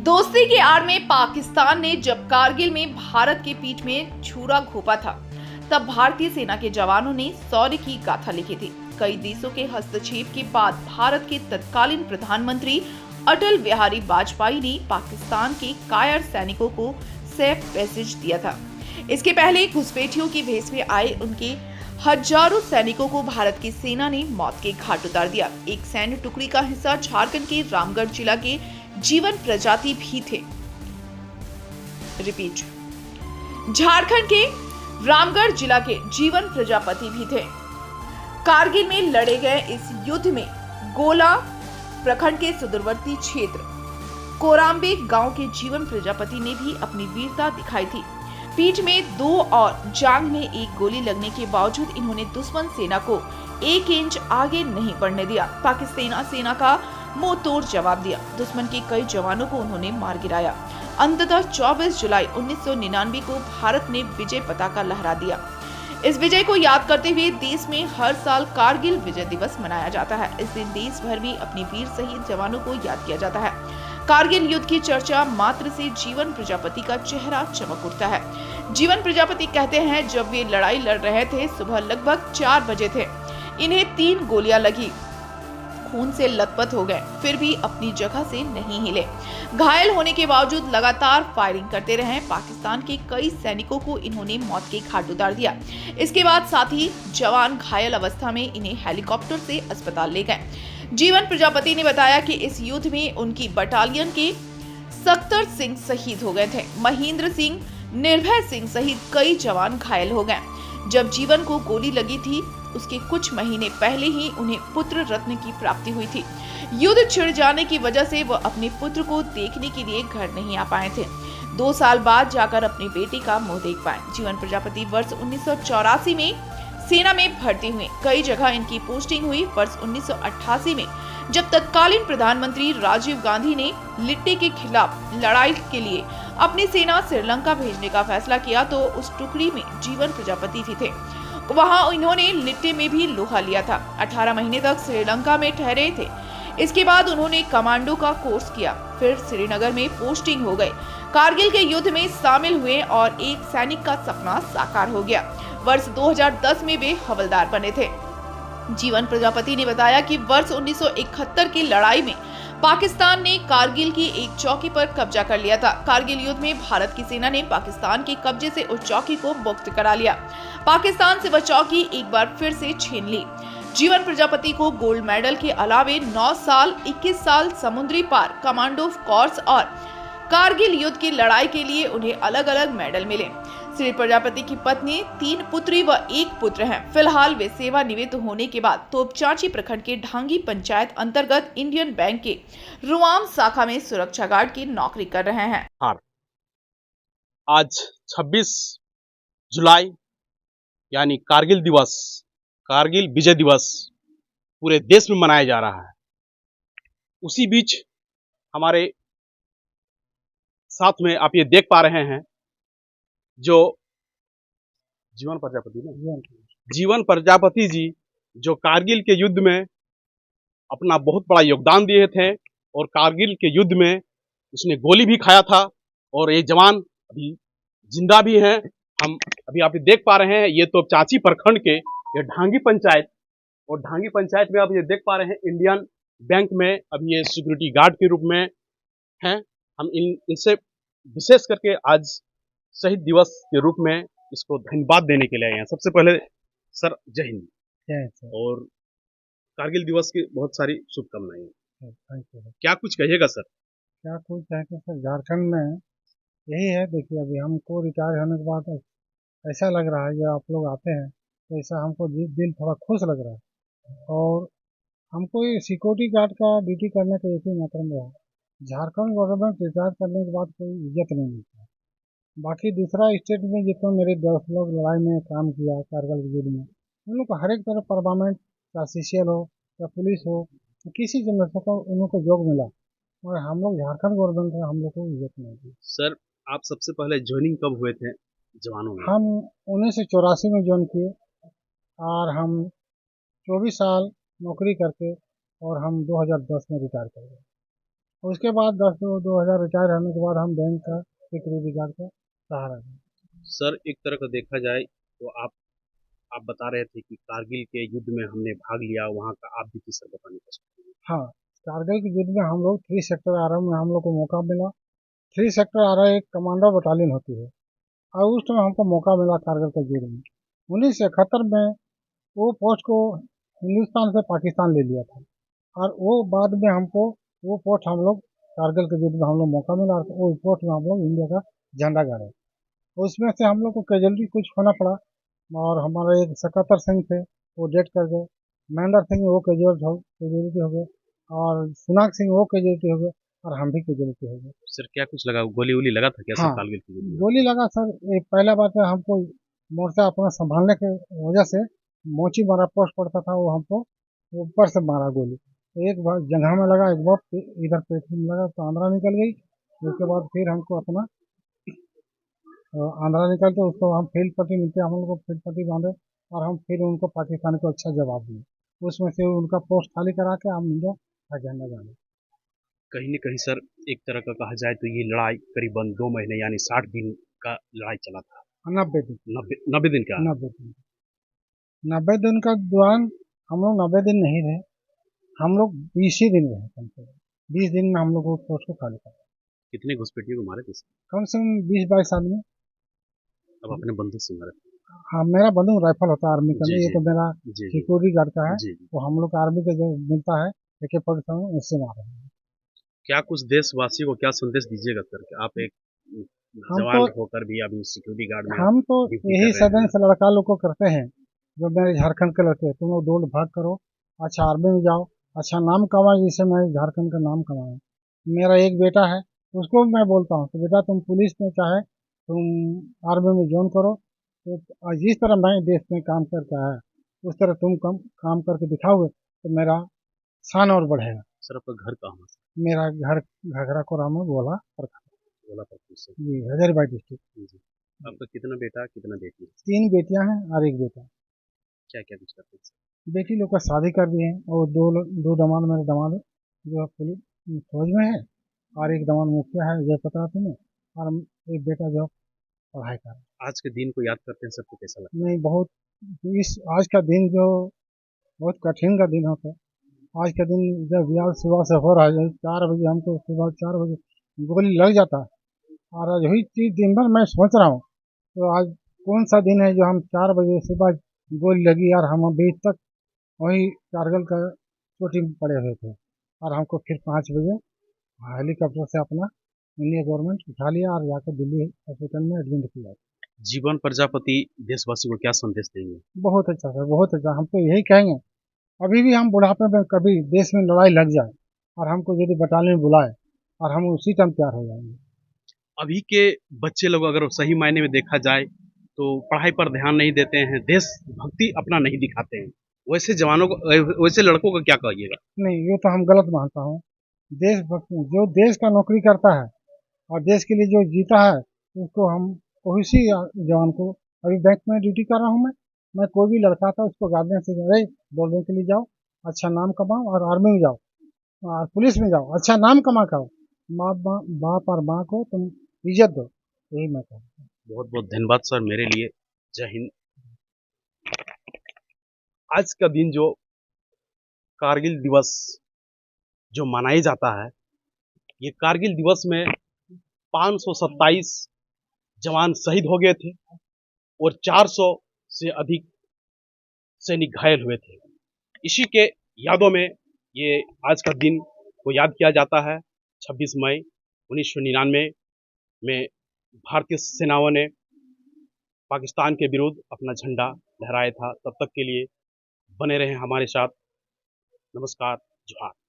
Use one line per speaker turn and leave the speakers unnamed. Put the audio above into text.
दोस्ती की आड़ में पाकिस्तान ने जब कारगिल में भारत के पीठ में छुरा घोंपा था, तब भारतीय सेना के जवानों ने शौर्य की गाथा लिखी थी। कई देशों के हस्तक्षेप के बाद भारत के तत्कालीन प्रधानमंत्री अटल बिहारी वाजपेयी ने पाकिस्तान के कायर सैनिकों को सेफ पैसेज दिया था। इसके पहले घुसपैठियों के भेष में आए उनके हजारों सैनिकों को भारत की सेना ने मौत के घाट उतार दिया। एक सैन्य टुकड़ी का हिस्सा झारखंड के रामगढ़ जिला के जीवन प्रजाति भी थे। रिपीट, झारखंड के रामगढ़ जिला के जीवन प्रजापति भी थे। कारगिल में लड़े गए इस युद्ध में गोला प्रखंड के सुदूरवर्ती क्षेत्र कोराम्बे गांव के जीवन प्रजापति ने भी अपनी वीरता दिखाई थी। पीठ में 2 और जांग में 1 गोली लगने के बावजूद इन्होंने दुश्मन सेना को 1 इंच आगे नहीं बढ़ने दिया। पाकिस्तान सेना का मुंह तोड़ जवाब दिया। दुश्मन के कई जवानों को उन्होंने मार गिराया। अंततः 24 जुलाई 1999 को भारत ने विजय पताका लहरा दिया। इस विजय को याद करते हुए देश में हर साल कारगिल विजय दिवस मनाया जाता है। इस दिन देश भर में अपने वीर शहीद जवानों को याद किया जाता है। कारगिल युद्ध की चर्चा मात्र से जीवन प्रजापति का चेहरा चमक उठता है। जीवन प्रजापति कहते हैं, जब वे लड़ाई लड़ रहे थे, सुबह लगभग 4 बजे थे। इन्हें 3 गोलियां लगी, खून से लथपथ हो गए, फिर भी अपनी जगह से नहीं हिले। घायल होने के बावजूद लगातार फायरिंग करते रहे। पाकिस्तान के कई सैनिकों को इन्होंने मौत के घाट उतार दिया। इसके बाद साथी जवान घायल अवस्था में इन्हें हेलीकॉप्टर से अस्पताल ले गए। जीवन प्रजापति ने बताया कि इस युद्ध में उनकी बटालियन के सत्तर सिंह शहीद हो गए थे। महेंद्र सिंह, निर्भय सिंह सहित कई जवान घायल हो गए। जब जीवन को गोली लगी थी, उसके कुछ महीने पहले ही उन्हें पुत्र रत्न की प्राप्ति हुई थी। युद्ध छिड़ जाने की वजह से वह अपने पुत्र को देखने के लिए घर नहीं आ पाए थे। 2 साल बाद जाकर अपनी बेटी का मुंह देख पाए। जीवन प्रजापति वर्ष 1984 में सेना में भर्ती हुए। कई जगह इनकी पोस्टिंग हुई। वर्ष 1988 में जब तत्कालीन प्रधानमंत्री राजीव गांधी ने लिट्टे के खिलाफ लड़ाई के लिए अपनी सेना श्रीलंका भेजने का फैसला किया, तो उस टुकड़ी में जीवन प्रजापति भी थे। वहां इन्होंने लिट्टे में भी लोहा लिया था। 18 महीने तक श्रीलंका में ठहरे थे। इसके बाद उन्होंने कमांडो का कोर्स किया, फिर श्रीनगर में पोस्टिंग हो गई। कारगिल के युद्ध में शामिल हुए और एक सैनिक का सपना साकार हो गया। वर्ष 2010 में वे हवलदार बने थे। जीवन प्रजापति ने बताया कि वर्ष 1971 की लड़ाई में पाकिस्तान ने कारगिल की एक चौकी पर कब्जा कर लिया था। कारगिल युद्ध में भारत की सेना ने पाकिस्तान के कब्जे से उस चौकी को मुक्त करा लिया। पाकिस्तान से वह चौकी एक बार फिर से छीन ली। जीवन प्रजापति को गोल्ड मेडल के अलावे 9 साल, 21 साल समुद्री पार, कमांडो कोर्स और कारगिल युद्ध की लड़ाई के लिए उन्हें अलग अलग मेडल मिले। श्री प्रजापति की पत्नी, 3 पुत्री व 1 पुत्र हैं। फिलहाल वे सेवानिवृत्त होने के बाद तोपचांची प्रखंड के ढांगी पंचायत अंतर्गत इंडियन बैंक के रुआम शाखा में सुरक्षा गार्ड की नौकरी कर रहे हैं।
आज 26 जुलाई यानी कारगिल दिवस, कारगिल विजय दिवस पूरे देश में मनाया जा रहा है। उसी बीच हमारे साथ में आप ये देख पा रहे हैं, जो जीवन प्रजापति जी जो कारगिल के युद्ध में अपना बहुत बड़ा योगदान दिए थे और कारगिल के युद्ध में उसने गोली भी खाया था और ये जवान अभी जिंदा भी हैं। हम अभी आप देख पा रहे हैं, ये तो चाची प्रखंड के ये ढांगी पंचायत, और ढांगी पंचायत में आप ये देख पा रहे हैं इंडियन बैंक में अभी ये सिक्योरिटी गार्ड के रूप में हैं। हम इनसे विशेष करके आज शहीद दिवस के रूप में इसको धन्यवाद देने के लिए आए हैं। सबसे पहले सर जय हिंद और कारगिल दिवस की बहुत सारी शुभकामनाएं। क्या कुछ कहिएगा सर?
क्या कुछ कहेंगे सर, झारखंड में यही है। देखिए, अभी हमको रिटायर होने के बाद ऐसा लग रहा है, जब आप लोग आते हैं तो ऐसा हमको दिल थोड़ा खुश लग रहा है। और हमको ये सिक्योरिटी गार्ड का ड्यूटी करने का यकीन मतलब है। झारखंड गवर्नमेंट रिटायर करने के बाद कोई इज्जत नहीं मिलता। बाकी दूसरा स्टेट में जितना मेरे दोस्त लोग लड़ाई में काम किया कारगिल युद्ध में, उन लोग को हर एक तरह परमानेंट, चाहे सीसीएल हो या पुलिस हो, तो किसी जगह को उन लोग को जॉब मिला। और हम लोग झारखंड गवर्नमेंट में हम लोग को इज्जत नहीं दी।
सर, आप सबसे पहले ज्वाइनिंग कब हुए थे जवानों में?
हम 1984 में ज्वाइन किए और हम 24 साल नौकरी करके और हम 2010 में रिटायर कर गए। उसके बाद 2000 रिटायर होने के बाद हम बैंक का सिक्योरिटी गार्ड का सहारा लें।
सर एक तरह का देखा जाए तो आप बता रहे थे कि कारगिल के युद्ध में हमने भाग लिया, वहाँ का आप भी सर बताने का सकते हैं।
हाँ, कारगिल के युद्ध में हम लोग 3 सेक्टर आरम में हम लोग को मौका मिला। 3 सेक्टर आरम एक कमांडो बटालियन होती है और उस टाइम हमको मौका मिला कारगिल के युद्ध में 1971 में। वो पोस्ट को हिंदुस्तान से पाकिस्तान ले लिया था और वो बाद में हमको वो पोस्ट हम लोग कारगिल के युद्ध में हम लोग मौका मिला और वो पोस्ट में हम लोग इंडिया का झंडा गाड़े। उसमें से हम लोग को कैजुअलिटी कुछ होना पड़ा और हमारे एक सकत्तर सिंह थे, वो डेथ कर गए। महेंद्र सिंह वो कैजुअलिटी हो गए और सुनाग सिंह वो कैजुअलिटी हो गए और हम भी कैजुअलिटी हो गए।
सर क्या कुछ लगा, गोली वोली लगा था क्या
हाँ,
सर कारगिल के युद्ध में?
गोली लगा सर। एक पहला बात है हमको मोर्चा अपना संभालने के वजह से मोची मारा पोस्ट पड़ता था, वो हमको ऊपर से मारा गोली। तो एक बार जगह में लगा, एक बार इधर पेट में लगा तो आंद्रा निकल गई। उसके बाद फिर हमको अपना आंध्रा निकल के उसको हम फील्ड पट्टी मिलते हम लोग को फील्ड पट्टी बांधे और हम फिर उनको पाकिस्तान को अच्छा जवाब दिए। उसमें से उनका पोस्ट खाली करा के हम इंडिया का झंडा गाड़े।
कहीं न कहीं सर एक तरह का कहा जाए तो ये लड़ाई करीबन 2 महीने यानी 60 दिन का लड़ाई चला था।
90 दिन
90 दिन का?
90 दिन 90 दिन का दौरान हम लोग 90 दिन नहीं रहे, हम लोग 20 ही दिन रहे। कम से कम 20 दिन में हम लोग वो पोस्ट को खाली करा।
कितने घुसपैठियों को मारे थे सर?
कम से कम 20-22 आदमी।
अब अपने बंदूक से मारे थे?
हाँ, मेरा बंदूक राइफल होता है आर्मी का,
जी,
नहीं ये
जी।
तो मेरा
जी, जी।
सिक्योरिटी गार्ड का है।
जी, जी।
वो हम लोग का आर्मी का जो मिलता है AK-47 उससे मारे हैं।
क्या कुछ देशवासियों को क्या संदेश दीजिएगा सर कि आप एक
हम
जवान
तो
होकर भी अभी सिक्योरिटी गार्ड में आप
हम तो
ड्यूटी
यही
कर रहे
सदन
हैं?
से लड़का लोग को करते हैं जो मेरे झारखंड के लड़के हैं, तुम लोग दौड़ भाग करो, अच्छा आर्मी में जाओ, अच्छा नाम कमाओ, जिससे मैं झारखंड का नाम कमाऊँ। मेरा एक बेटा है, उसको मैं बोलता हूँ कि बेटा तुम पुलिस में चाहे तुम आर्मी में ज्वाइन करो, तो जिस तरह मैं देश में काम करके आया उस तरह तुम काम करके दिखाओगे तो मेरा शान और बढ़ेगा।
सर आपका घर कहाँ है?
मेरा घर घाघरा कोरा में बोला
गोला पत्थर से।
जी, हजारीबाग डिस्ट्रिक्ट।
जी। आपका कितना बेटा कितना बेटी है?
3 बेटियां हैं और एक बेटा।
क्या क्या कुछ करते हैं सर?
बेटी लोग का शादी कर दिए हैं और दो दामाद मेरे दामाद जो है पुलिस फौज में है और एक दामाद मुखिया है जय प्रताप में और एक बेटा जो पढ़ाई कर रहा है।
आज के दिन को याद करते हैं सर तो कैसा लगता
नहीं, बहुत इस आज का दिन जो बहुत कठिन का दिन होता है। आज का दिन जब याद सुबह से हो रहा है 4 बजे, हमको सुबह 4 बजे गोली लग जाता है और आज वही चीज दिन भर मैं सोच रहा हूँ तो आज कौन सा दिन है जो हम 4 बजे सुबह गोली लगी और हम अभी तक वही कारगिल का चोटी में पड़े हुए थे और हमको फिर 5 बजे हेलीकॉप्टर से अपना इंडिया गवर्नमेंट उठा लिया और जाकर दिल्ली हॉस्पिटल में एडमिट किया।
है? जीवन प्रजापति देशवासी को क्या संदेश देंगे?
बहुत अच्छा सर, बहुत अच्छा। हम तो यही कहेंगे अभी भी हम बुढ़ापे में कभी देश में लड़ाई लग जाए और हमको यदि बटालियन बुलाए और हम उसी टाइम तैयार हो जाएंगे।
अभी के बच्चे लोग अगर सही मायने में देखा जाए तो पढ़ाई पर ध्यान नहीं देते हैं, देशभक्ति अपना नहीं दिखाते हैं। वैसे जवानों को वैसे लड़कों का क्या कहिएगा?
नहीं, ये तो हम गलत मानता हूँ। देशभक्ति जो देश का नौकरी करता है और देश के लिए जो जीता है उसको हम उसी जवान को, अभी बैंक में ड्यूटी कर रहा हूँ मैं कोई भी लड़का था उसको गार्जियन से अरे दौड़ने के लिए जाओ, अच्छा नाम कमाओ और आर्मी में जाओ और पुलिस में जाओ, अच्छा नाम कमा कर आओ, बाप और माँ को तुम इज्जत दो, यही मैं कहूँ।
बहुत बहुत धन्यवाद सर मेरे लिए। जय हिंद। आज का दिन जो कारगिल दिवस जो मनाया जाता है, ये कारगिल दिवस में 527 जवान शहीद हो गए थे और 400 से अधिक सैनिक घायल हुए थे। इसी के यादों में ये आज का दिन को याद किया जाता है। 26 मई 1999 में भारतीय सेनाओं ने पाकिस्तान के विरुद्ध अपना झंडा लहराया था। तब तक के लिए बने रहें हमारे साथ। नमस्कार, जोहार।